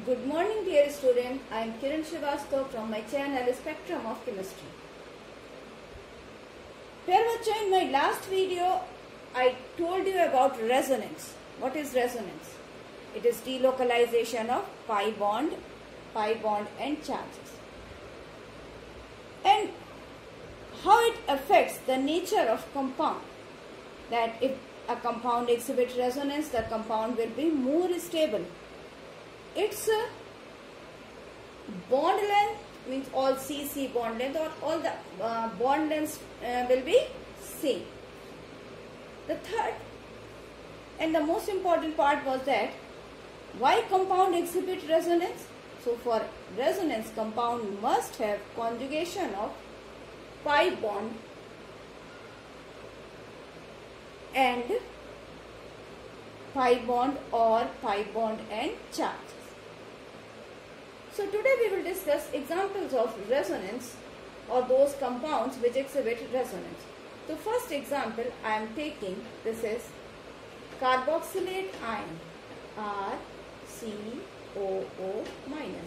Good morning dear student, I am Kiran Srivastava from my channel Spectrum of Chemistry. Dear bachcho, in my last video I told you about resonance. What is resonance? It is delocalization of pi bond and charges. And how it affects the nature of compound. That if a compound exhibits resonance, the compound will be more stable. Its bond length means all CC bond length or all the bond lengths will be same. The third and the most important part was that why compound exhibit resonance. So for resonance, compound must have conjugation of pi bond and pi bond or pi bond and charges. So today we will discuss examples of resonance or those compounds which exhibit resonance. The first example I am taking, this is carboxylate ion, RCOO-.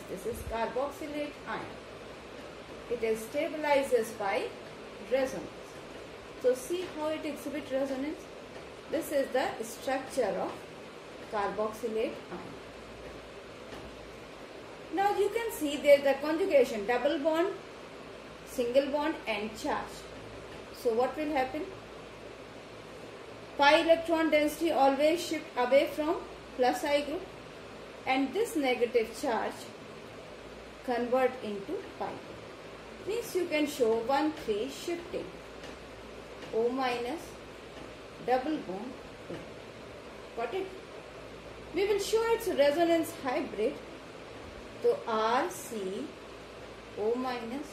This is carboxylate ion. It is stabilizes by resonance. So see how it exhibits resonance. This is the structure of carboxylate ion. Now you can see there the conjugation double bond, single bond and charge. So what will happen? Pi electron density always shift away from plus I group and this negative charge convert into pi. Means you can show 1,3 shifting. O minus double bond O. Got it? We will show its resonance hybrid. तो RCO minus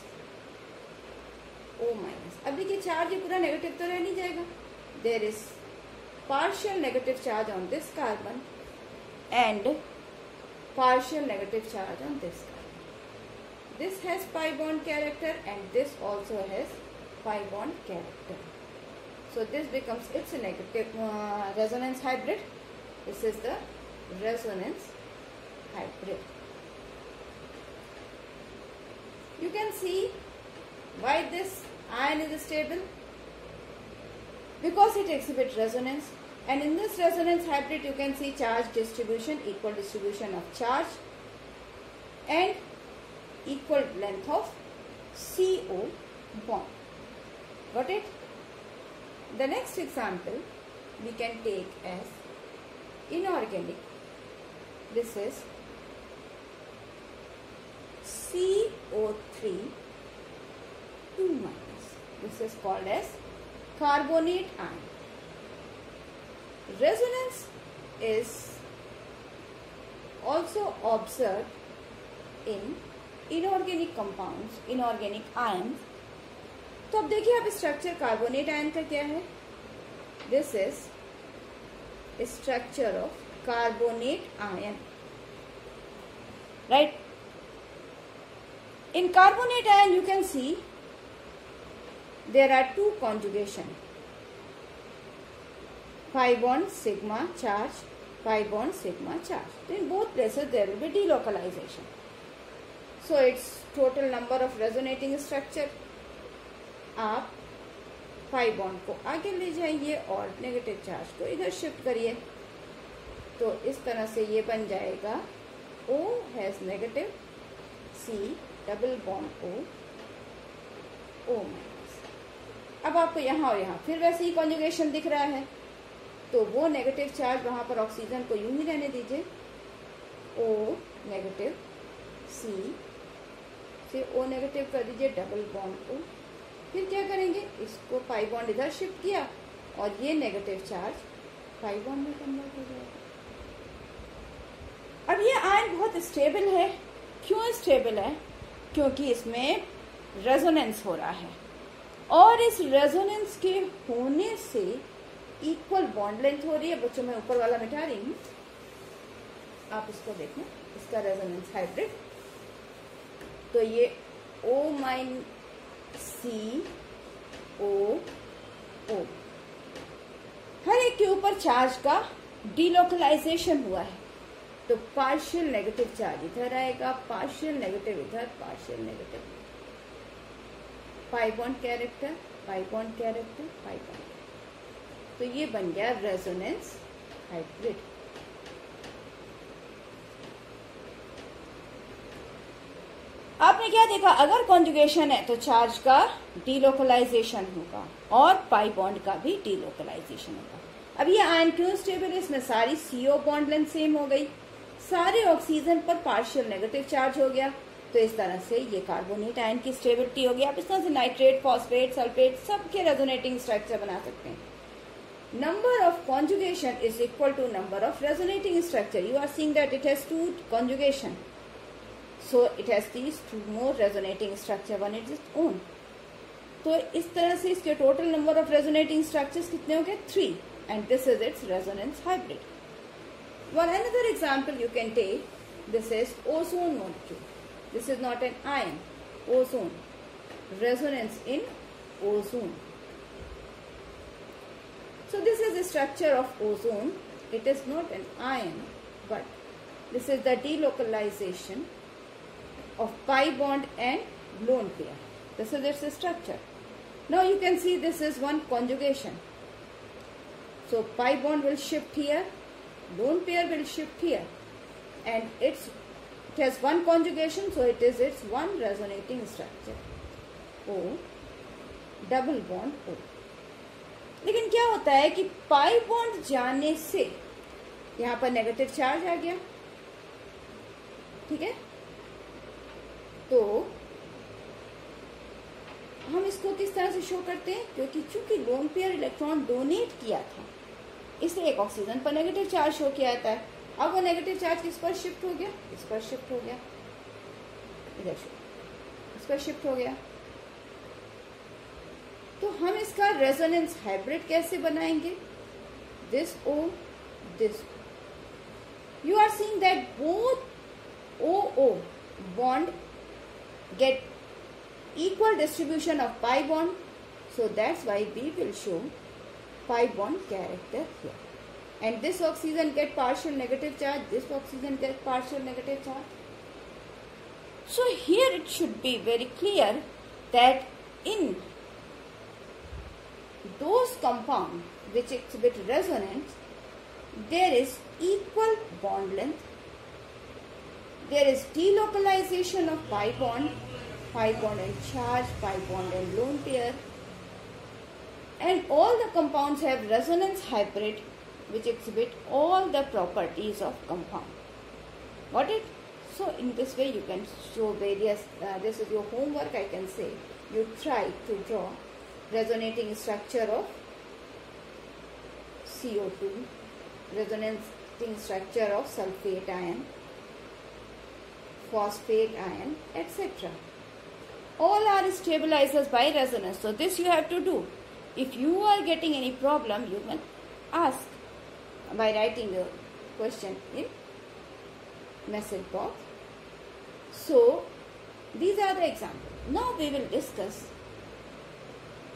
O minus. अब देखिए charge ये पूरा negative तो रह नहीं जाएगा. There is partial negative charge on this carbon and partial negative charge on this carbon. This has pi bond character and this also has pi bond character. So this becomes its negative resonance hybrid. This is the resonance hybrid. You can see why this ion is stable, because it exhibits resonance, and in this resonance hybrid you can see charge distribution, equal distribution of charge and equal length of CO bond. Got it? The next example we can take as inorganic. This is CO3 2-. This is called as carbonate ion. Resonance is also observed in inorganic compounds, inorganic ions. तो अब देखिए अब structure carbonate ion का क्या है. This is structure of carbonate ion. Right. In carbonate ion you can see there are two conjugation. Pi bond sigma charge, pi bond sigma charge. In both places there will be delocalization. So its total number of resonating structure. आप pi bond को आगे ले जाइए और negative charge को इधर shift करिए. तो इस तरह से ये बन जाएगा O has negative, C double bond O minus. अब आपको यहाँ और यहाँ फिर वैसे ही कॉन्जुगेशन दिख रहा है, तो वो नेगेटिव चार्ज वहां पर ऑक्सीजन को यूं ही रहने दीजिए. O नेगेटिव, C से O नेगेटिव कर दीजिए, डबल बॉन्ड O. फिर क्या करेंगे, इसको पाई बॉन्ड इधर शिफ्ट किया और ये नेगेटिव चार्ज पाई बॉन्ड में कन्वर्ट हो जाएगा. अब ये आयन बहुत स्टेबल है. क्यों स्टेबल है? क्योंकि इसमें रेजोनेंस हो रहा है और इस रेजोनेंस के होने से इक्वल बॉन्ड लेंथ हो रही है. बच्चों मैं ऊपर वाला मिटा रही हूँ, आप इसको देखें. इसका रेजोनेंस हाइब्रिड. तो ये O माइन CO O, हर एक के ऊपर चार्ज का डिलोकलाइजेशन हुआ है. तो पार्शियल नेगेटिव चार्ज इधर आएगा, पार्शियल नेगेटिव इधर, partial negative, pi bond character, pi bond character, pi bond. तो ये बन गया रेजोनेंस हाइब्रिड। आपने क्या देखा, अगर कॉन्जुगेशन है तो चार्ज का डीलोकलाइजेशन होगा और पाई बॉन्ड का भी डीलोकलाइजेशन होगा। अब ये आयन क्यों स्टेबल है, इसमें सारी CO बॉन्ड लेंथ सेम हो गई, सारे ऑक्सीजन पर पार्शियल नेगेटिव चार्ज हो गया, तो इस तरह से ये कार्बोनेट आयन की स्टेबिलिटी होगी। आप इस तरह से नाइट्रेट, फॉस्फेट, सल्फेट सबके रेजोनेटिंग स्ट्रक्चर बना सकते हैं। Number of conjugation is equal to number of resonating structure. You are seeing that it has 2 conjugation. So it has these 2 more resonating structure, one is its own. तो इस तरह से इसके total number of resonating structures कितने हो गए, 3, and this is its resonance hybrid. One another example you can take, this is ozone molecule. This is not an ion, ozone, resonance in ozone. So this is the structure of ozone. It is not an ion, but this is the delocalization of pi bond and lone pair. This is its structure. Now you can see this is one conjugation. So pi bond will shift here, lone pair will shift here, and it has one conjugation, so it is its one resonating structure. O, double bond O. लेकिन क्या होता है कि pi bond जाने से यहाँ पर negative charge आ गया, ठीक है, तो हम इसको किस तरह से शो करते हैं, क्योंकि चूंकि लोन पेयर इलेक्ट्रॉन डोनेट किया था इसलिए एक ऑक्सीजन पर नेगेटिव चार्ज शो किया जाता है। अब वो नेगेटिव चार्ज किस पर शिफ्ट हो गया, इस पर शिफ्ट हो गया, इधर इस पर शिफ्ट हो गया। तो हम इसका रेजोनेंस हाइब्रिड कैसे बनाएंगे, this O, this O. You are seeing that both OO bond get equal distribution of pi bond, so that's why we will show pi bond character here. And this oxygen get partial negative charge, this oxygen get partial negative charge. So here it should be very clear that in those compounds which exhibit resonance, there is equal bond length, there is delocalization of pi bond and charge, pi bond and lone pair, and all the compounds have resonance hybrid which exhibit all the properties of compound. Got it? So in this way you can show various, this is your homework, I can say. You try to draw resonating structure of CO2, resonating structure of sulfate ion, phosphate ion, etc. All are stabilizers by resonance. So this you have to do. If you are getting any problem, you can ask by writing the question in message box. So these are the examples. Now we will discuss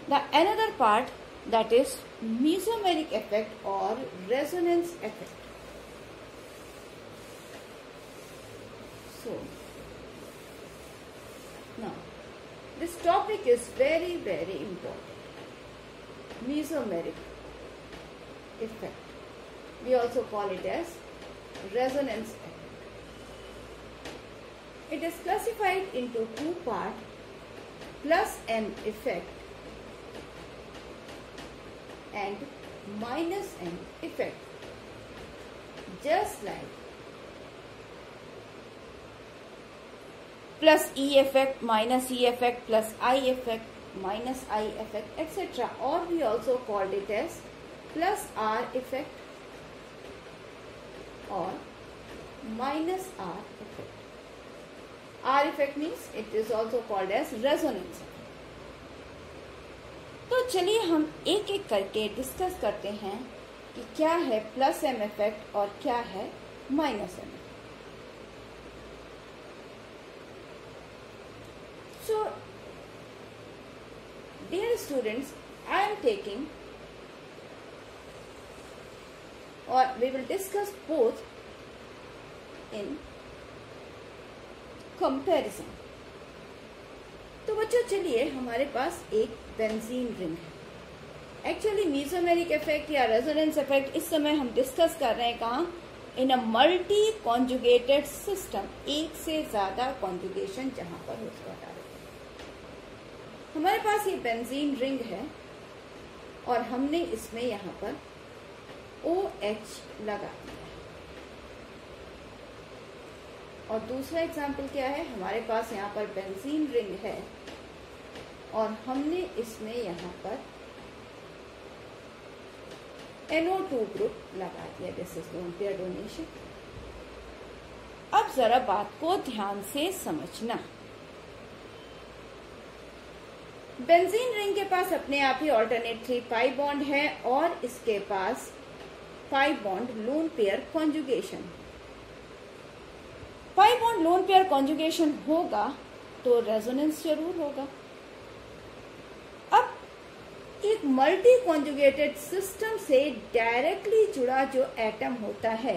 the another part, that is mesomeric effect or resonance effect. So now this topic is very, very important. Mesomeric effect. We also call it as resonance effect. It is classified into 2 parts, plus M effect and minus M effect. Just like plus E effect, minus E effect, plus I effect, minus I effect, etc. Or we also called it as plus R effect or minus R effect. R effect means it is also called as resonance. तो चलिए हम एक एक करके discuss करते हैं कि क्या है प्लस एम इफेक्ट और क्या है minus M effect. So, dear students, I am taking, or we will discuss both in comparison. तो बच्चों चलिए हमारे पास एक बेंजीन रिंग है. एक्चुअली मीसोमेरिक इफेक्ट या रेजोनेंस इफेक्ट इस समय हम डिस्कस कर रहे हैं कहाँ, इन अ मल्टी कॉन्जुगेटेड सिस्टम, एक से ज्यादा कॉन्जुगेशन जहां पर उसको हटा देते हैं. हमारे पास ये बेंजीन रिंग है और हमने इसमें यहाँ पर OH लगा दिया. और दूसरा एग्जाम्पल क्या है, हमारे पास यहाँ पर बेंजीन रिंग है और हमने इसमें यहाँ पर NO2 ग्रुप लगा दिया. This is lone pair donation. अब जरा बात को ध्यान से समझना. बेंजीन रिंग के पास अपने आप ही ऑल्टरनेट 3 पाई बॉन्ड है और इसके पास pi bond lone pair conjugation. Pi bond lone pair conjugation होगा तो रेजोनेंस जरूर होगा. अब एक मल्टी कॉन्जुगेटेड सिस्टम से डायरेक्टली जुड़ा जो एटम होता है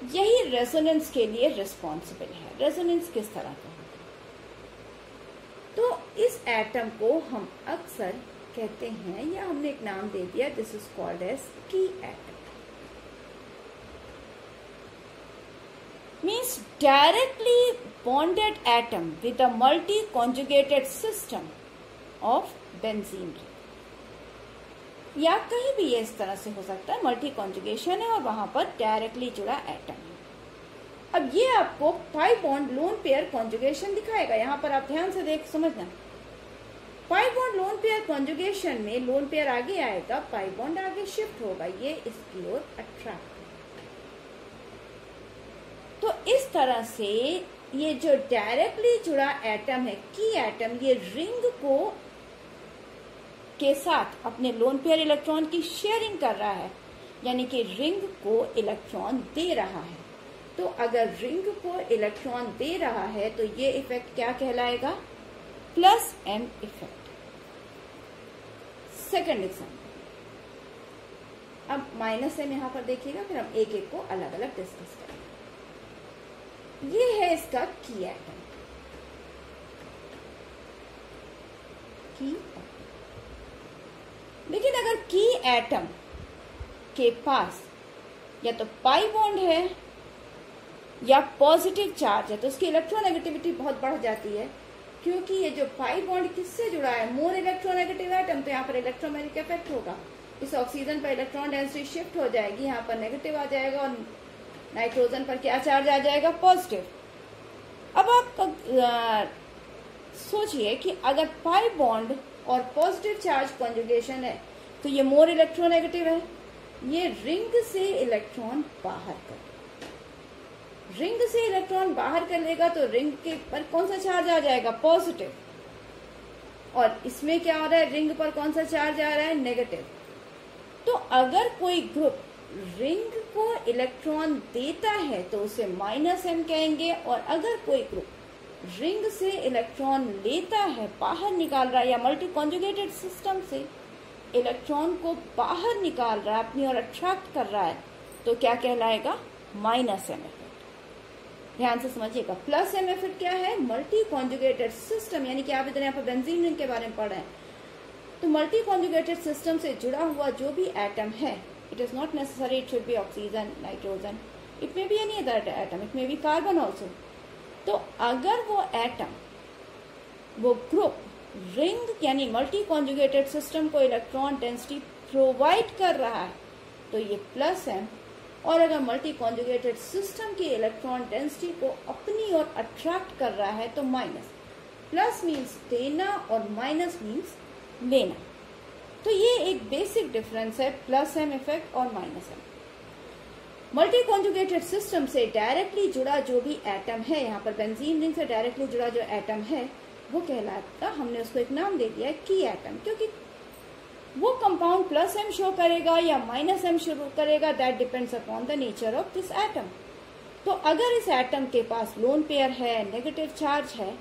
यही रेजोनेंस के लिए रिस्पॉन्सिबल है. रेजोनेंस किस तरह का होता है, तो इस एटम को हम अक्सर कहते हैं या हमने एक नाम दे दिया, दिस इज कॉल्ड एज की atom. Means directly bonded atom with a multi-conjugated system of benzene ring. या कहीं भी ये इस तरह से हो सकता है, मल्टी कॉन्जुगेशन है और वहां पर डायरेक्टली जुड़ा एटम है. अब ये आपको पाई बॉन्ड लोन पेयर कॉन्जुगेशन दिखाएगा. यहां पर आप ध्यान से देख समझना. पाई बॉन्ड लोन पेयर कॉन्जुगेशन में लोन पेयर आगे आएगा, पाई बॉन्ड आगे शिफ्ट होगा, ये इसकी ओर अट्रैक्ट. तो इस तरह से ये जो डायरेक्टली जुड़ा एटम है, की एटम, ये रिंग को के साथ अपने लोन पेयर इलेक्ट्रॉन की शेयरिंग कर रहा है, यानी कि रिंग को इलेक्ट्रॉन दे रहा है. तो अगर रिंग को इलेक्ट्रॉन दे रहा है तो ये इफेक्ट क्या कहलाएगा, plus M effect. Second example. अब माइनस M यहां पर देखिएगा, फिर हम एक एक को अलग अलग डिस्कस करेंगे. ये है इसका की एटम. लेकिन अगर की एटम के पास या तो पाई बॉन्ड है या पॉजिटिव चार्ज है तो उसकी इलेक्ट्रोनेगेटिविटी बहुत बढ़ जाती है, क्योंकि ये जो पाई बॉन्ड किससे जुड़ा है, मोर इलेक्ट्रोनेगेटिव एटम, तो यहाँ पर इलेक्ट्रोमैग्नेटिक इफेक्ट होगा. इस ऑक्सीजन पर इलेक्ट्रॉन डेंसिटी शिफ्ट हो जाएगी, यहाँ पर नेगेटिव आ जाएगा और नाइट्रोजन पर क्या चार्ज आ जाएगा, पॉजिटिव. अब आप सोचिए कि अगर पाई बॉन्ड और पॉजिटिव चार्ज कॉन्जुगेशन है तो ये मोर इलेक्ट्रोनेगेटिव है, ये रिंग से इलेक्ट्रॉन बाहर कर, रिंग से इलेक्ट्रॉन बाहर कर लेगा तो रिंग के पर कौन सा चार्ज आ जाएगा, पॉजिटिव. और इसमें क्या हो रहा है, रिंग पर कौन सा चार्ज आ रहा है, नेगेटिव. तो अगर कोई ग्रुप रिंग को इलेक्ट्रॉन देता है तो उसे माइनस M कहेंगे, और अगर कोई ग्रुप रिंग से इलेक्ट्रॉन लेता है, बाहर निकाल रहा है, या मल्टी कॉन्जुगेटेड सिस्टम से इलेक्ट्रॉन को बाहर निकाल रहा है, अपनी ओर अट्रैक्ट कर रहा है, तो क्या कहलाएगा, माइनस M इफेक्ट. ध्यान से समझिएगा. प्लस M इफेक्ट क्या है, मल्टी कॉन्जुगेटेड सिस्टम, यानी कि आप इधर यहाँ पर बेंजीन रिंग के बारे में पढ़ रहे हैं, तो मल्टी कॉन्जुगेटेड सिस्टम से जुड़ा हुआ जो भी एटम है, it is not necessary it should be oxygen, nitrogen, it may be any other atom, it may be carbon also. तो अगर वो एटम, वो ग्रुप रिंग यानी मल्टी कॉन्जुगेटेड सिस्टम को इलेक्ट्रॉन डेंसिटी प्रोवाइड कर रहा है तो ये प्लस M, और अगर मल्टी कॉन्जुगेटेड सिस्टम की इलेक्ट्रॉन डेंसिटी को अपनी ओर अट्रैक्ट कर रहा है तो माइनस. प्लस मीन्स देना और माइनस मीन्स लेना. तो ये एक बेसिक डिफरेंस है प्लस M इफेक्ट और minus M. Multi conjugated system से डायरेक्टली जुड़ा जो भी एटम है, यहाँ पर बेंजीन रिंग से डायरेक्टली जुड़ा जो एटम है वो कहलाता, हमने उसको एक नाम दे दिया है की एटम, क्योंकि वो कंपाउंड प्लस M शो करेगा या माइनस M शो करेगा, that depends upon the nature of this atom. तो अगर इस एटम के पास लोन पेयर है, नेगेटिव चार्ज है,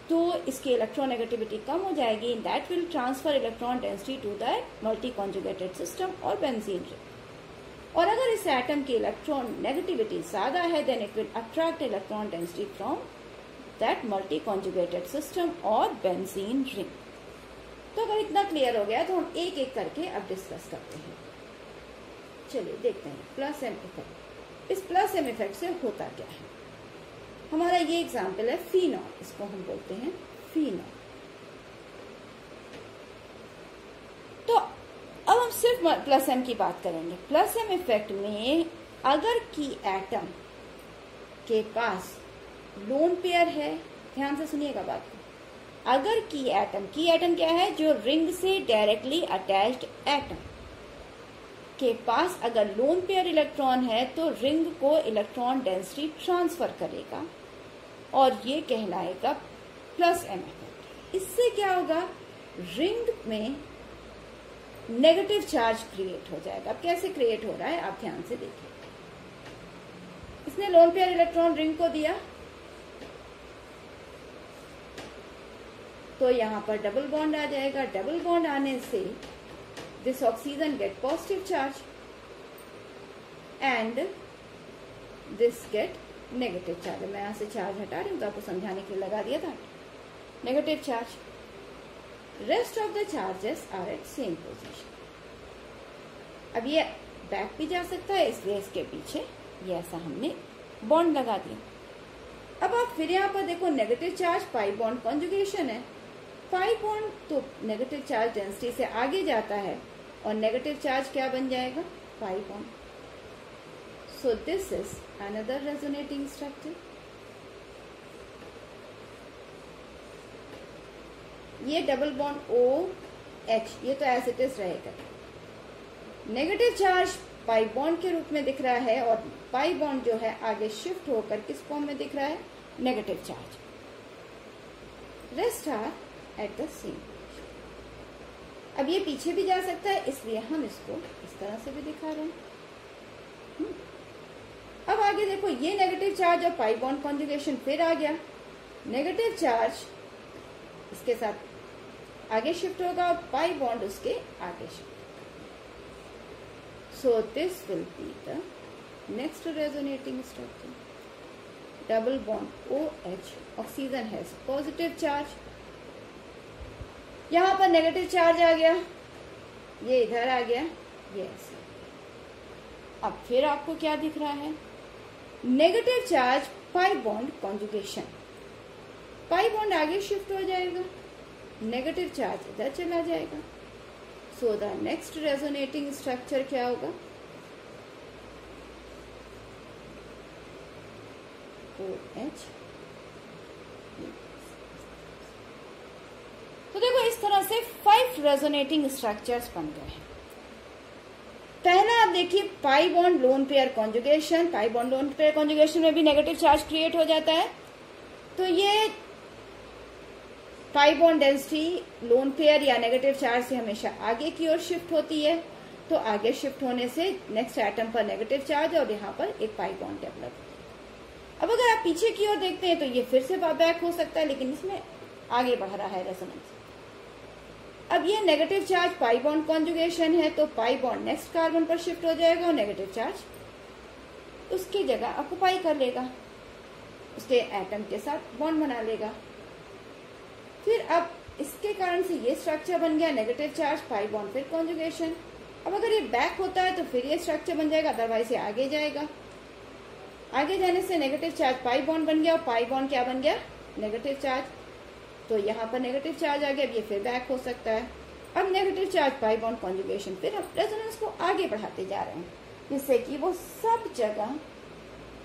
तो इसकी इलेक्ट्रोनेगेटिविटी कम हो जाएगी, that will transfer electron density to the multi conjugated system और बेंजीन रिंग. और अगर इस एटम की इलेक्ट्रॉन नेगेटिविटी ज्यादा है then it will attract electron density from that multi conjugated system और बेंजीन रिंग। तो अगर इतना क्लियर हो गया तो हम एक एक करके अब डिस्कस करते हैं। चलिए देखते हैं प्लस एम इफेक्ट। इस प्लस एम इफेक्ट से होता क्या है? हमारा ये एग्जाम्पल है फिनॉल, इसको हम बोलते हैं फिनॉल। तो अब हम सिर्फ प्लस एम की बात करेंगे। प्लस एम इफेक्ट में अगर की एटम के पास लोन पेयर है, ध्यान से सुनिएगा बात को, अगर की एटम क्या है? जो रिंग से डायरेक्टली अटैच्ड एटम के पास अगर लोन पेयर इलेक्ट्रॉन है तो रिंग को इलेक्ट्रॉन डेंसिटी ट्रांसफर करेगा और ये कहलाएगा प्लस एम इफेक्ट। इससे क्या होगा? रिंग में नेगेटिव चार्ज क्रिएट हो जाएगा। अब कैसे क्रिएट हो रहा है आप ध्यान से देखिए। इसने लोन पेयर इलेक्ट्रॉन रिंग को दिया तो यहां पर डबल बॉन्ड आ जाएगा। डबल बॉन्ड आने से this oxygen gate positive charge and this get negative charge. मैं यहां से चार्ज हटा रही हूं तो आपको समझाने के लिए लगा दिया था negative charge. Rest of the charges are at same position. अब ये बैक भी जा सकता है इसलिए इसके पीछे ये ऐसा हमने बॉन्ड लगा दिया। अब आप फिर यहाँ पर देखो negative charge pi bond conjugation है। पाई बॉन्ड तो नेगेटिव चार्ज डेंसिटी से आगे जाता है और नेगेटिव चार्ज क्या बन जाएगा? Pi bond. So this is another resonating structure. ये डबल बॉन्ड ओ एच ये तो एज इट इज रहेगा। नेगेटिव चार्ज पाई बॉन्ड के रूप में दिख रहा है और पाई बॉन्ड जो है आगे शिफ्ट होकर किस फॉर्म में दिख रहा है? Negative charge. Rest are at the same. अब ये पीछे भी जा सकता है इसलिए हम इसको इस तरह से भी दिखा रहे हैं। अब आगे देखो ये नेगेटिव चार्ज और पाई बॉन्ड कॉन्जुगेशन फिर आ गया। नेगेटिव चार्ज इसके साथ आगे शिफ्ट होगा और पाई बॉन्ड उसके आगे shift. So this will be the next resonating structure. Double bond OH. Oxygen has positive charge. यहां पर नेगेटिव चार्ज आ गया, ये इधर आ गया, ये ऐसे। अब फिर आपको क्या दिख रहा है? Negative charge pi bond conjugation. Pi bond आगे शिफ्ट हो जाएगा, नेगेटिव चार्ज इधर चला जाएगा। So the next resonating structure क्या होगा? OH। तो देखो इस तरह से 5 रेजोनेटिंग स्ट्रक्चर्स बन गए हैं। पहला आप देखिए पाई bond lone pair conjugation. Pi bond lone pair conjugation में भी नेगेटिव चार्ज क्रिएट हो जाता है। तो ये pi bond density lone pair या नेगेटिव चार्ज से हमेशा आगे की ओर शिफ्ट होती है। तो आगे शिफ्ट होने से नेक्स्ट एटम पर नेगेटिव चार्ज और यहाँ पर एक पाई बॉन्ड डेवलप होता है। अब अगर आप पीछे की ओर देखते हैं तो ये फिर से बैक हो सकता है लेकिन इसमें आगे बढ़ रहा है रेजोनेंस। अब ये negative charge pi bond conjugation है तो पाई बॉन्ड नेक्स्ट कार्बन पर शिफ्ट हो जाएगा और नेगेटिव चार्ज उसकी जगह ऑक्युपाई कर लेगा, उसके एटम के साथ बॉन्ड बना लेगा। फिर अब इसके कारण से ये स्ट्रक्चर बन गया नेगेटिव चार्ज पाई बॉन्ड फिर कॉन्जुगेशन। अब अगर ये बैक होता है तो फिर ये स्ट्रक्चर बन जाएगा, अदरवाइज ये आगे जाएगा। आगे जाने से नेगेटिव चार्ज पाई बॉन्ड बन गया और पाई बॉन्ड क्या बन गया? Negative charge. तो यहाँ पर नेगेटिव चार्ज आ गया, अब ये फिर बैक हो सकता है। अब negative charge pi bond conjugation, फिर हम रेजोनेंस को आगे बढ़ाते जा रहे हैं जिससे कि वो सब जगह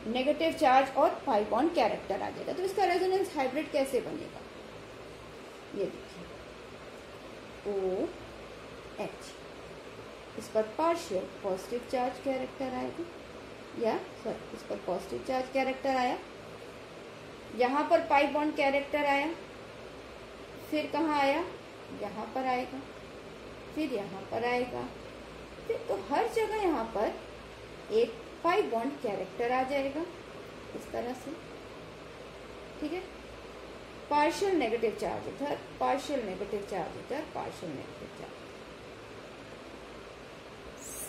नेगेटिव चार्ज और पाई बॉन्ड कैरेक्टर आ जाएगा। तो इसका रेजोनेंस हाइब्रिड कैसे बनेगा? ये देखिए OH, इस पर पार्शियल पॉजिटिव चार्ज कैरेक्टर आएगा, या सॉरी इस पर पॉजिटिव चार्ज कैरेक्टर आया, यहाँ पर पाई बॉन्ड कैरेक्टर आया, फिर कहाँ आया? यहाँ पर आएगा, फिर यहाँ पर आएगा, फिर तो हर जगह यहाँ पर एक पाई बॉन्ड कैरेक्टर आ जाएगा इस तरह से। ठीक है, पार्शियल नेगेटिव चार्ज इधर, पार्शियल नेगेटिव चार्ज इधर, पार्शियल नेगेटिव चार्ज।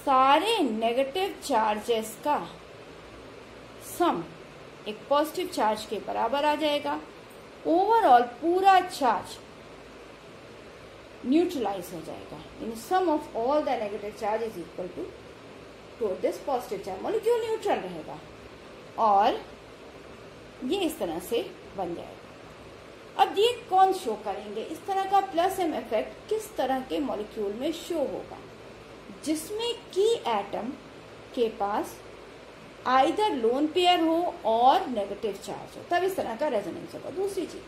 सारे नेगेटिव चार्जेस का सम एक पॉजिटिव चार्ज के बराबर आ जाएगा। ओवरऑल पूरा चार्ज न्यूट्रलाइज हो जाएगा। In sum of all the negative charge is equal to this positive charge, molecule neutral रहेगा और ये इस तरह से बन जाएगा। अब ये कौन शो करेंगे? इस तरह का प्लस एम इफेक्ट किस तरह के मॉलिक्यूल में शो होगा? जिसमें की एटम के पास आइदर लोन पेयर हो और नेगेटिव चार्ज हो, तब इस तरह का रेजोनेंस होगा। दूसरी चीज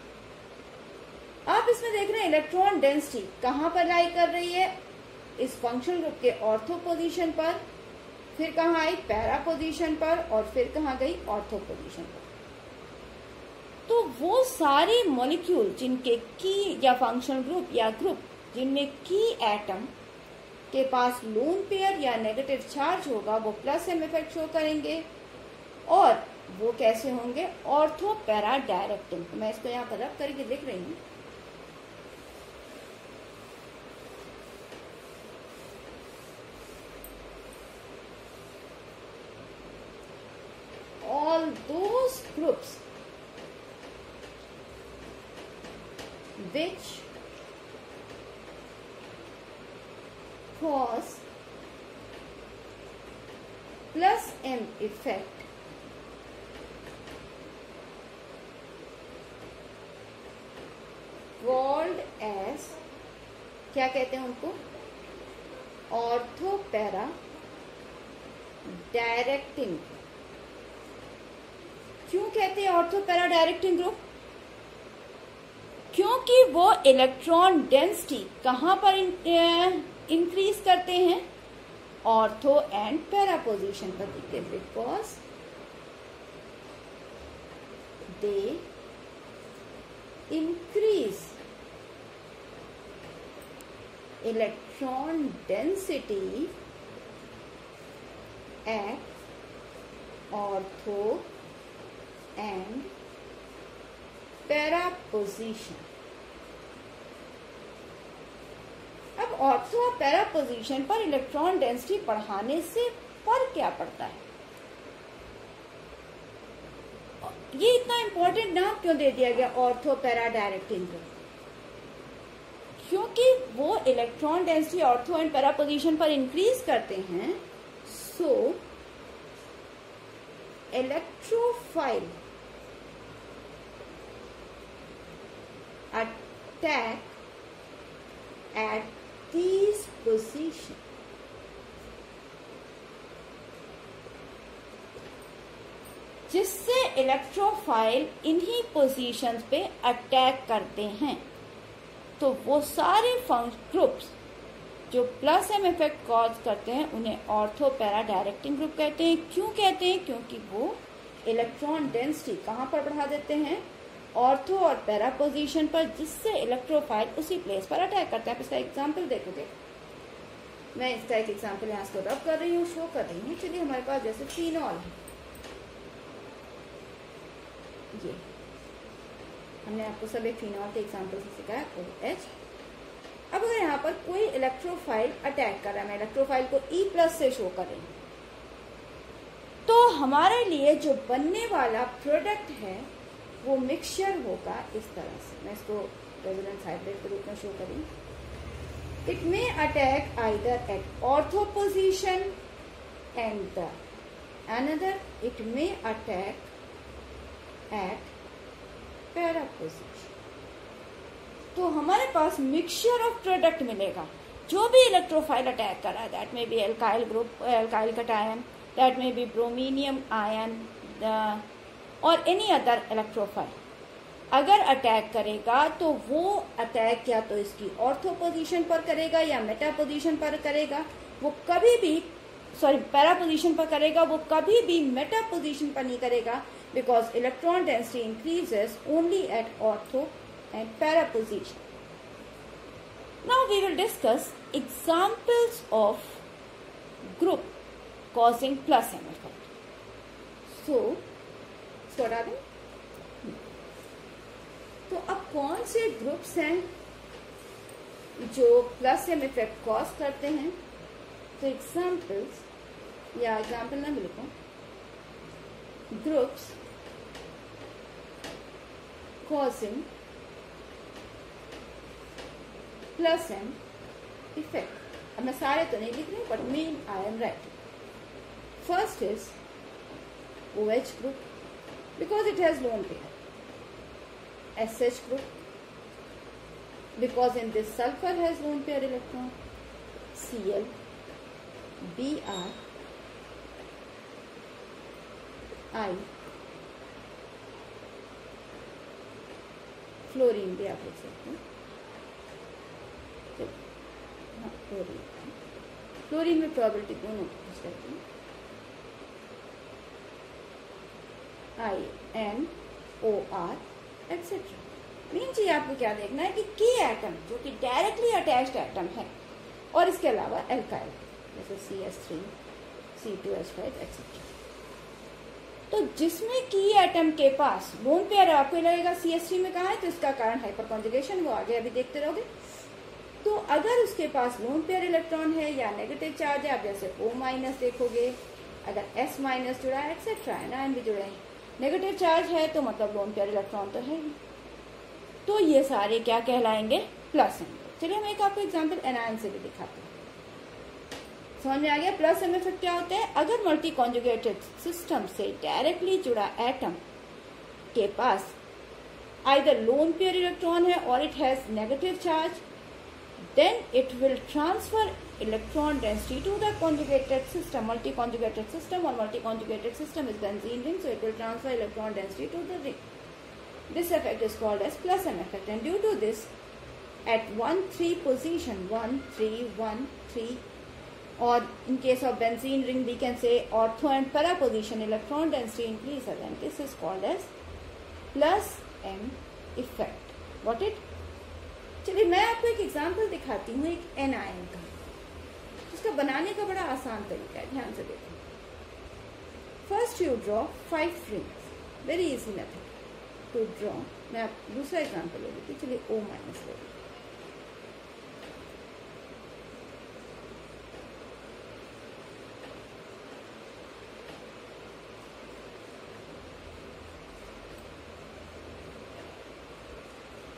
आप इसमें देख रहे हैं इलेक्ट्रॉन डेंसिटी कहां पर लाई कर रही है? इस फंक्शनल ग्रुप के ऑर्थो पोजीशन पर, फिर कहां आई? पैरा पोजीशन पर, और फिर कहां गई? ऑर्थो पोजीशन पर। तो वो सारे मॉलिक्यूल जिनके की या फंक्शनल ग्रुप या ग्रुप जिनमें की एटम के पास लोन पेयर या नेगेटिव चार्ज होगा, वो प्लस एम इफेक्ट शो करेंगे। और वो कैसे होंगे? Ortho para directing. तो मैं इसको यहाँ पर रब करके लिख रही हूँ। All those groups which cause plus M effect called as, क्या कहते हैं उनको? Ortho para directing. क्यों कहते हैं ऑर्थो पैरा डायरेक्टिंग ग्रुप? क्योंकि वो इलेक्ट्रॉन डेंसिटी कहां पर इंक्रीज करते हैं? ऑर्थो एंड पैरा पोजीशन पर, because they increase electron density at ortho and para position. अब ऑर्थो और पैरा पोजीशन पर इलेक्ट्रॉन डेंसिटी बढ़ाने से फर्क क्या पड़ता है? ये इतना इंपॉर्टेंट नाम क्यों दे दिया गया ऑर्थो पैरा डायरेक्टिंग को? क्योंकि वो electron density ortho and para position पर इंक्रीज करते हैं। So electrophile attack at these positions जिससे इलेक्ट्रोफाइल इन्हीं पोजीशंस पे अटैक करते हैं। तो वो सारे ग्रुप्स जो प्लस एम इफेक्ट कॉज करते हैं उन्हें ऑर्थो पैरा डायरेक्टिंग ग्रुप कहते हैं। क्यों कहते हैं? क्योंकि वो इलेक्ट्रॉन डेंसिटी कहां पर बढ़ा देते हैं? ऑर्थो और पैरा पोजीशन पर, जिससे इलेक्ट्रोफाइल उसी प्लेस पर अटैक करते हैं। आप इसका एग्जाम्पल देखोगे, मैं इसका एक एग्जाम्पल यहाँ से रब कर रही हूँ, शो कर रही हूँ। चलिए हमारे पास जैसे फिनॉल है, ये हमने आपको सब एक फिनॉल के एग्जाम्पल से सिखाया, OH। अब अगर यहाँ पर कोई इलेक्ट्रोफाइल अटैक कर रहा है, मैं इलेक्ट्रोफाइल को E+ से शो कर रही हूँ, तो हमारे लिए जो बनने वाला प्रोडक्ट है वो मिक्सचर होगा इस तरह से। मैं इसको रेजोनेंस हाइब्रिड के रूप में शो करूँ। It may attack either at ortho position and the another it may attack eight para position. तो हमारे पास मिक्सचर ऑफ प्रोडक्ट मिलेगा। जो भी इलेक्ट्रोफाइल अटैक कर रहा है, दैट में be alkyl group, alkyl cation, that में बी ब्रोमीनियम आयन और एनी अदर इलेक्ट्रोफाइल, अगर अटैक करेगा तो वो अटैक या तो इसकी ऑर्थो पोजीशन पर करेगा या मेटा पोजीशन पर करेगा। वो कभी भी पैरा पोजीशन पर करेगा, वो कभी भी मेटा पोजीशन पर नहीं करेगा, because electron density increases only at ortho and para position. Now we will discuss examples of group causing plus M effect. So, हटा दें। तो अब कौन से ग्रुप्स हैं जो प्लस एम इफेक्ट कॉज करते हैं? तो एग्जाम्पल्स या एग्जाम्पल ना लिखो, groups causing plus M effect. अब मैं सारे तो नहीं लिख रही, but main I am writing. First is OH group because it has lone pair, SH group because in this sulfur has lone pair electron, Cl, Br, I, fluorine भी आप लिख सकते हैं। हाँ, फ्लोरीन में प्रोबेबिलिटी दोनों कुछ करते हैं। INOR etcetera. मेन चीज आपको क्या देखना है कि की एटम जो कि डायरेक्टली अटैच्ड एटम है और इसके अलावा एल्काइल जैसे CH3, C2H5 एक्सेट्रा। तो जिसमें की एटम के पास लोन पेयर आपको लगेगा CH3 में कहा है, तो इसका कारण हाइपर कॉन्जुगेशन, वो आगे अभी देखते रहोगे। तो अगर उसके पास लोन पेयर इलेक्ट्रॉन है या नेगेटिव चार्ज है, आप जैसे O- देखोगे, अगर S- जुड़ा है एक्सेट्रा है ना, भी जुड़े हैं, नेगेटिव चार्ज है तो मतलब लोन पेयर इलेक्ट्रॉन तो है ही। तो ये सारे क्या कहलाएंगे? Plus M. चलिए हम एक आपको एग्जाम्पल एनायन से भी दिखाते हैं, समझ में आ गया। प्लस एम इफेक्ट क्या होता है? अगर मल्टी कॉन्जुगेटेड सिस्टम से डायरेक्टली जुड़ा एटम के पास आइदर लोन पेयर इलेक्ट्रॉन है और it has negative charge, then it will transfer electron density to the conjugated system, multi-conjugated system, or multi-conjugated system is benzene ring, so it will transfer electron density to the ring. This effect is called as plus M effect, and due to this, at 1,3 position, 1, 3, 1, 3, or in case of benzene ring, we can say ortho and para position, electron density increases, and this is called as plus M effect. Got it? चलिए मैं आपको एक example दिखाती हूँ एक anion का, जिसका बनाने का बड़ा आसान तरीका है, ध्यान से देखो। First you draw 5 rings, very easy method to draw. मैं आप दूसरा एग्जाम्पल ले लेती हूँ, चलिए O- ले लेती।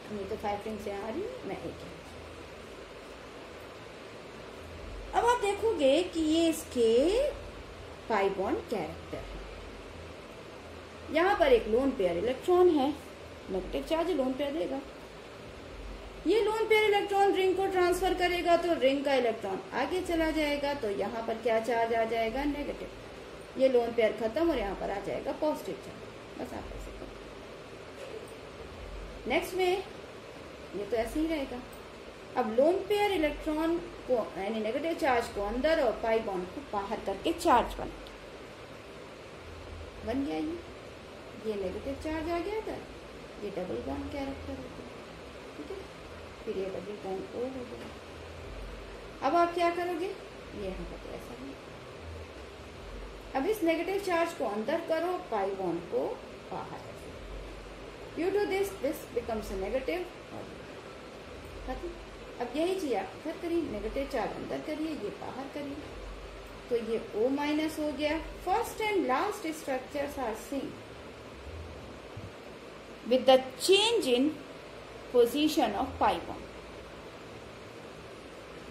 ये तो 5 रिंग से आ रही है, मैं एक। अब आप देखोगे कि ये इसके पाई बॉन्ड कैरेक्टर है। यहां पर एक लोन पेयर इलेक्ट्रॉन है, नेगेटिव चार्ज लोन पेयर देगा। ये लोन पेयर इलेक्ट्रॉन रिंग को ट्रांसफर करेगा तो रिंग का इलेक्ट्रॉन आगे चला जाएगा, तो यहाँ पर क्या चार्ज आ जाएगा? नेगेटिव। ये लोन पेयर खत्म और यहाँ पर आ जाएगा पॉजिटिव चार्ज। बस आप ऐसे करो। नेक्स्ट में ये तो ऐसे ही रहेगा। अब लोन पेयर इलेक्ट्रॉन को यानी नेगेटिव चार्ज को अंदर और पाई बॉन्ड को बाहर करके चार्ज बन गया। ये नेगेटिव चार्ज आ गया था, ये डबल बॉन्ड कैरेक्टर हो गया, ठीक है। फिर ये डबल बॉन्ड O हो गया। अब आप क्या करोगे? ये यहाँ पर ऐसा है। अब इस नेगेटिव चार्ज को अंदर करो, पाई बॉन्ड को बाहर। Due to this, this becomes a negative. अब यही चीज आप इधर करिए, नेगेटिव चार्ज अंदर करिए, ये बाहर करिए, तो ये O- हो गया। First and last structures are same with the change in position of pi bond.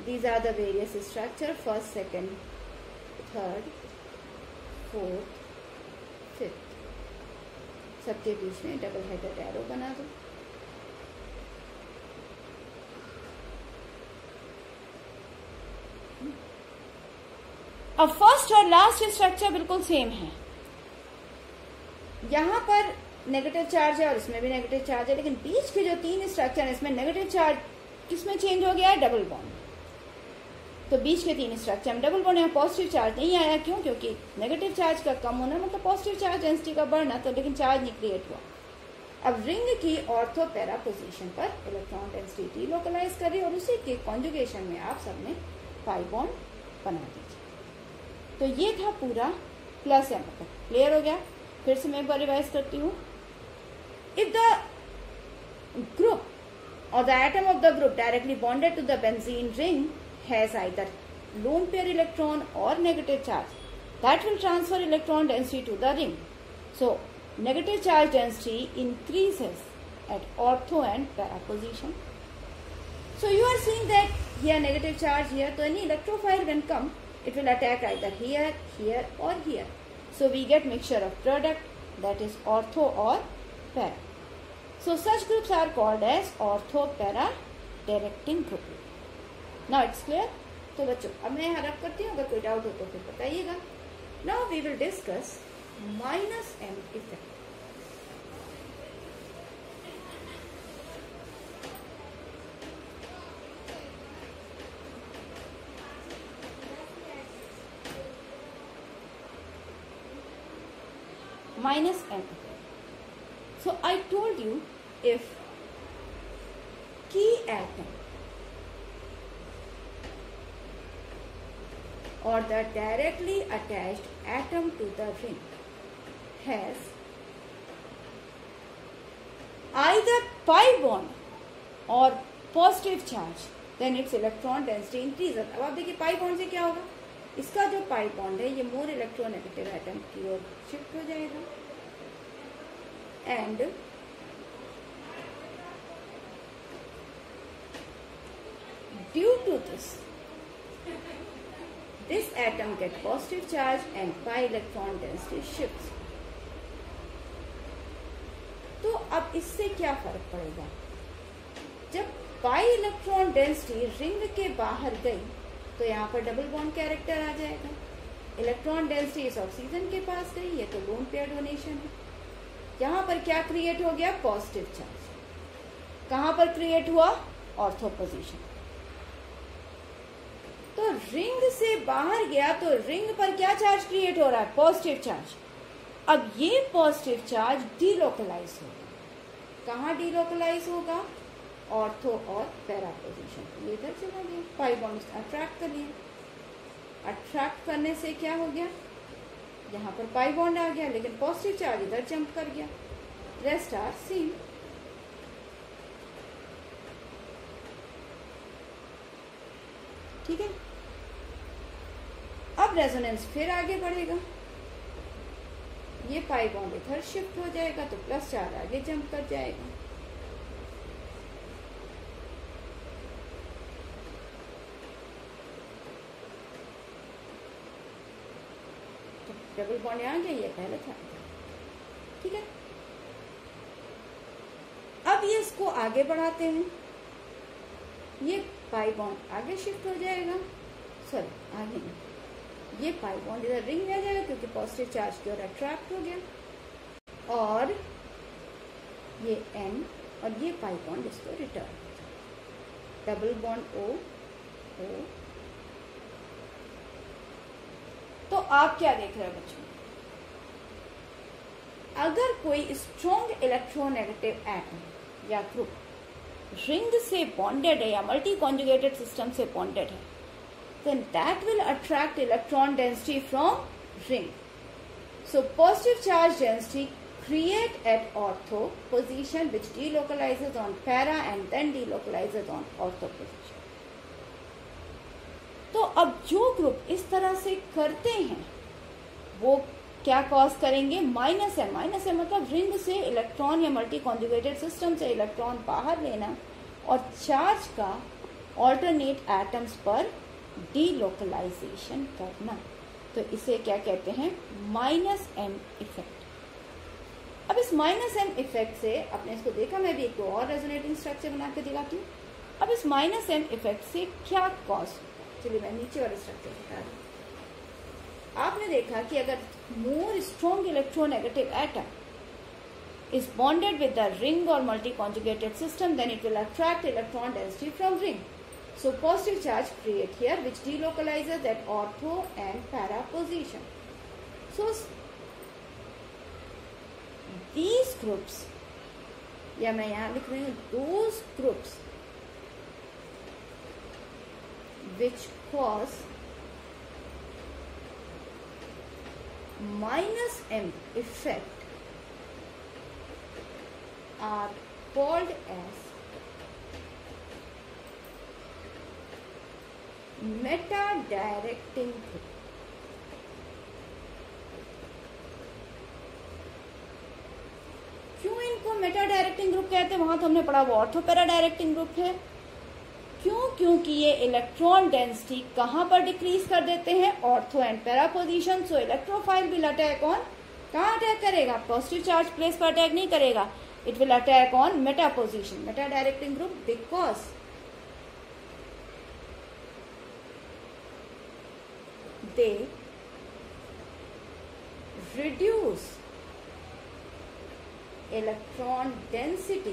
These are the various structure: first, second, third, fourth, fifth. सबके बीच में डबल हेडेड एरो बना दो। अब फर्स्ट और लास्ट स्ट्रक्चर बिल्कुल same है। यहां पर नेगेटिव चार्ज है और इसमें भी नेगेटिव चार्ज है, लेकिन बीच के जो 3 स्ट्रक्चर है इसमें नेगेटिव चार्ज किसमें चेंज हो गया है? Double bond. तो बीच के 3 स्ट्रक्चर में डबल बॉन्ड, यहाँ पॉजिटिव चार्ज नहीं आया। क्यों? क्योंकि नेगेटिव चार्ज का कम होना मतलब पॉजिटिव चार्ज डेंसिटी का बढ़ना, तो लेकिन चार्ज नहीं क्रिएट हुआ। अब रिंग की ऑर्थो पैरा पोजीशन पर इलेक्ट्रॉन डेंसिटी लोकलाइज कर रही है और उसी के कॉन्जुगेशन में आप सबने पाई बॉन्ड बना दीजिए। तो ये था पूरा प्लस एम इफेक्ट। क्लियर हो गया? फिर से मैं एक बार रिवाइज करती हूँ। If the group or the atom of the group directly bonded to the benzene ring has either lone pair electron or negative charge, that will transfer electron density to the ring. So negative charge density increases at ortho and para position. So you are seeing that here negative charge here, so any electrophile when come, it will attack either here, here or here. So we get mixture of product, that is ortho or para. So such groups are called as ortho-para directing group. Now it's clear? तो बच्चों अब मैं यहाँ रब करती हूँ, अगर कोई डाउट हो तो फिर बताइएगा. Now we will discuss minus M effect. Minus M. So I told you if key atom or the directly attached atom to the ring has either pi bond or positive charge, then its electron density increases. अब आप देखिए pi bond से क्या होगा, इसका जो pi bond है ये more electronegative atom की ओर शिफ्ट हो जाएगा and due to this atom get positive charge and pi electron density shifts. तो अब इससे क्या फर्क पड़ेगा, जब pi इलेक्ट्रॉन डेंसिटी रिंग के बाहर गई तो यहाँ पर डबल बॉन्ड कैरेक्टर आ जाएगा. इलेक्ट्रॉन डेंसिटी इस ऑक्सीजन के पास गई, ये तो लोन पेयर डोनेशन है. यहाँ पर क्या क्रिएट हो गया, पॉजिटिव चार्ज. कहाँ पर क्रिएट हुआ, ऑर्थो पोजीशन. तो रिंग से बाहर गया तो रिंग पर क्या चार्ज क्रिएट हो रहा है, पॉजिटिव चार्ज. अब ये पॉजिटिव चार्ज डीलोकलाइज होगा. कहाँ डीलोकलाइज होगा, ऑर्थो और पैरा पोजीशन. ये इधर चला गया, पाई बॉन्ड अट्रैक्ट कर लिया. अट्रैक्ट करने से क्या हो गया, यहाँ पर पाई बॉन्ड आ गया, लेकिन पॉजिटिव चार्ज इधर जंप कर गया. Rest are same. ठीक है. अब रेजोनेंस फिर आगे बढ़ेगा, ये पाई बॉन्ड इधर शिफ्ट हो जाएगा तो प्लस चार्ज आगे जंप कर जाएगा. डबल बॉन्ड आ गया, ये पहले था. ठीक है. अब ये इसको आगे बढ़ाते हैं, ये पाई बॉन्ड आगे शिफ्ट हो जाएगा, सॉरी आगे नहीं, ये पाई बॉन्ड इधर रिंग में आ जाएगा क्योंकि पॉजिटिव चार्ज की ओर अट्रैक्ट हो गया, और ये N और ये पाई बॉन्ड इसको return. Double bond O O. तो आप क्या देख रहे हो बच्चों, अगर कोई स्ट्रॉन्ग इलेक्ट्रोनेगेटिव एटम या ग्रुप रिंग से बॉन्डेड है या मल्टी कॉन्जुगेटेड सिस्टम से बॉन्डेड है, then that will attract electron density from ring. So positive charge density create at ortho position which delocalizes on para and then delocalizes on ortho position. तो अब जो group इस तरह से करते हैं वो क्या कॉज करेंगे, माइनस एम. माइनस एम मतलब रिंग से इलेक्ट्रॉन या मल्टी कॉन्जुगेटेड सिस्टम से इलेक्ट्रॉन बाहर लेना और चार्ज का ऑल्टरनेट एटम्स पर डीलोकलाइजेशन करना. तो इसे क्या कहते हैं, माइनस एम इफेक्ट. अब इस माइनस एम इफेक्ट से आपने इसको देखा, मैं भी एक और रेजोनेटिंग स्ट्रक्चर बना के दिखाती हूँ. अब इस माइनस एम इफेक्ट से क्या कॉज, चलिए मैं नीचे वाले स्ट्रक्चर बता रही हूँ. आपने देखा कि अगर more strong electronegative atom is bonded with the ring or multi-conjugated system, then it will attract electron density from ring. So positive charge create here which delocalizes at ortho and para position. So these groups, या मैं यहाँ लिख रही हूँ, those groups which cause minus M effect are called as Meta directing group. क्यों इनको Meta directing group कहते हैं? वहां तो हमने पढ़ा वो ऑर्थो पैरा डायरेक्टिंग ग्रुप है। क्यों? क्योंकि ये इलेक्ट्रॉन डेंसिटी कहां पर डिक्रीज कर देते हैं? Ortho and para position. So electrophile will attack on, कहां अटैक करेगा? पॉजिटिव चार्ज प्लेस पर अटैक नहीं करेगा, it will attack on Meta position, Meta directing group, because they reduce electron density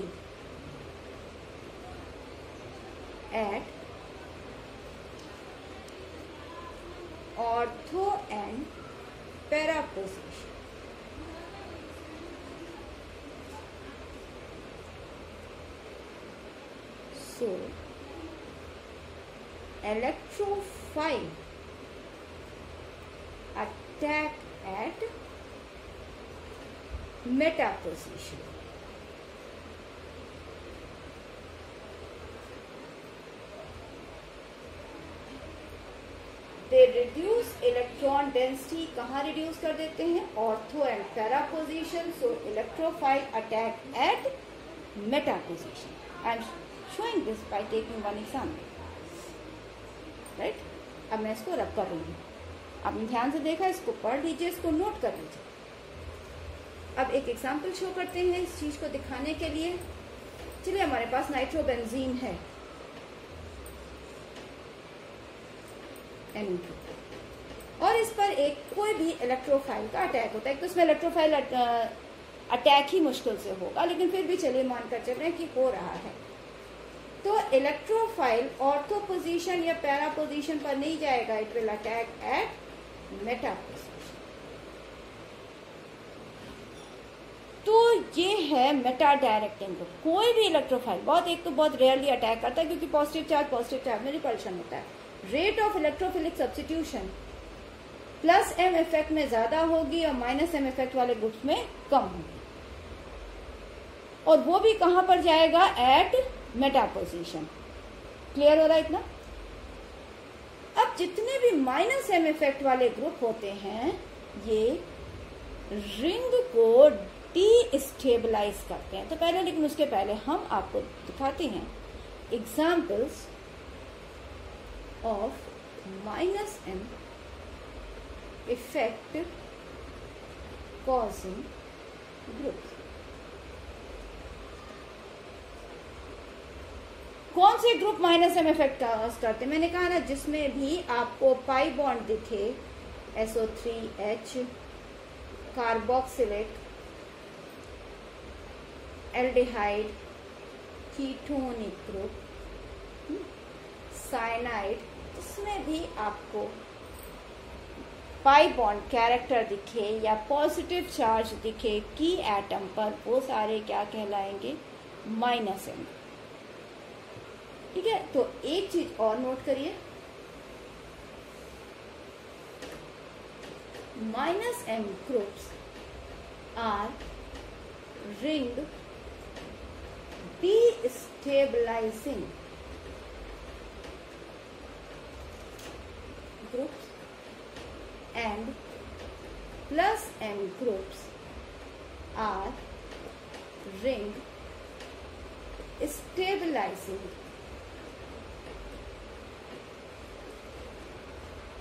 at ortho and para position. So electrophile attack at meta position. They reduce electron density, कहाँ reduce कर देते हैं? Ortho and para position. So electrophile attack at meta position. I am showing this by taking one example. Right? अब मैं इसको रब कर रही हूँ, आपने ध्यान से देखा, इसको पढ़ लीजिए, इसको नोट कर लीजिए। अब एक एग्जाम्पल शो करते हैं इस चीज को दिखाने के लिए। चलिए, हमारे पास नाइट्रोबेंजीन है, और इस पर एक कोई भी इलेक्ट्रोफाइल का अटैक होता है। तो इसमें इलेक्ट्रोफाइल अटैक ही मुश्किल से होगा, लेकिन फिर भी चलिए मानकर चल रहे हैं कि हो रहा है। तो इलेक्ट्रोफाइल ऑर्थो पोजीशन या पैरा पोजीशन पर नहीं जाएगा, it will attack eight Meta position. तो ये है मेटा डायरेक्टिंग ग्रुप। कोई भी इलेक्ट्रोफाइल बहुत रेयरली अटैक करता है, क्योंकि पॉजिटिव चार्ज में रिपल्शन होता है। Rate of electrophilic substitution plus M effect में ज्यादा होगी और माइनस एम इफेक्ट वाले ग्रुप्स में कम होगी, और वो भी कहां पर जाएगा? Eight Meta position. क्लियर हो रहा है इतना? अब जितने भी माइनस एम इफेक्ट वाले ग्रुप होते हैं, ये रिंग को डी स्टेबलाइज करते हैं। तो पहले, लेकिन उसके पहले हम आपको दिखाते हैं examples of minus M effect causing group. कौन से group minus M effect cause करते हैं? मैंने कहा ना, जिसमें भी आपको पाई बॉन्ड दिखे, SO3H, carboxylic, aldehyde, ketonic group, cyanide, इसमें भी आपको पाई बॉन्ड कैरेक्टर दिखे या पॉजिटिव चार्ज दिखे की एटम पर, वो सारे क्या कहलाएंगे? Minus M. ठीक है, तो एक चीज और नोट करिए, minus M groups are ring destabilizing groups, and plus m groups are ring stabilizing।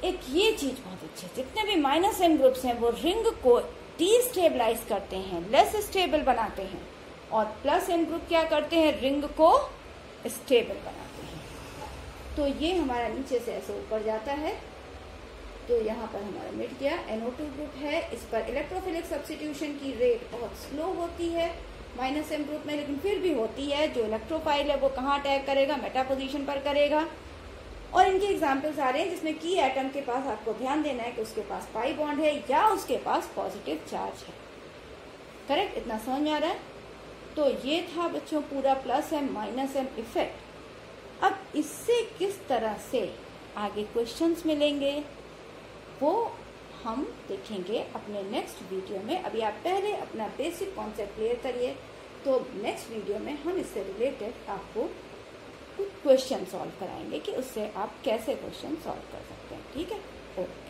एक ये चीज बहुत अच्छी है, जितने भी माइनस एम ग्रुप्स हैं वो रिंग को डीस्टेबलाइज करते हैं, लेस स्टेबल बनाते हैं, और प्लस एम ग्रुप क्या करते हैं? रिंग को स्टेबल बनाते हैं। तो ये हमारा नीचे से ऐसे ऊपर जाता है, तो यहाँ पर हमारा मिट गया। NO2 ग्रुप है, इस पर इलेक्ट्रोफिलिक सब्स्टिट्यूशन की रेट बहुत स्लो होती है माइनस एम ग्रुप में, लेकिन फिर भी होती है। जो इलेक्ट्रोफाइल है वो कहाँ अटैक करेगा? मेटा पोजीशन पर करेगा। और इनके एग्जाम्पल्स आ रहे हैं जिसमें की एटम के पास आपको ध्यान देना है कि उसके पास पाई बॉन्ड है या उसके पास पॉजिटिव चार्ज है। करेक्ट? इतना समझ में आ रहा है? तो ये था बच्चों पूरा plus M minus M effect. अब इससे किस तरह से आगे क्वेश्चंस मिलेंगे वो हम देखेंगे अपने नेक्स्ट वीडियो में। अभी आप पहले अपना बेसिक कॉन्सेप्ट क्लियर करिए, तो नेक्स्ट वीडियो में हम इससे रिलेटेड आपको कुछ क्वेश्चन सॉल्व कराएंगे कि उससे आप कैसे क्वेश्चन सॉल्व कर सकते हैं। ठीक है, ओके।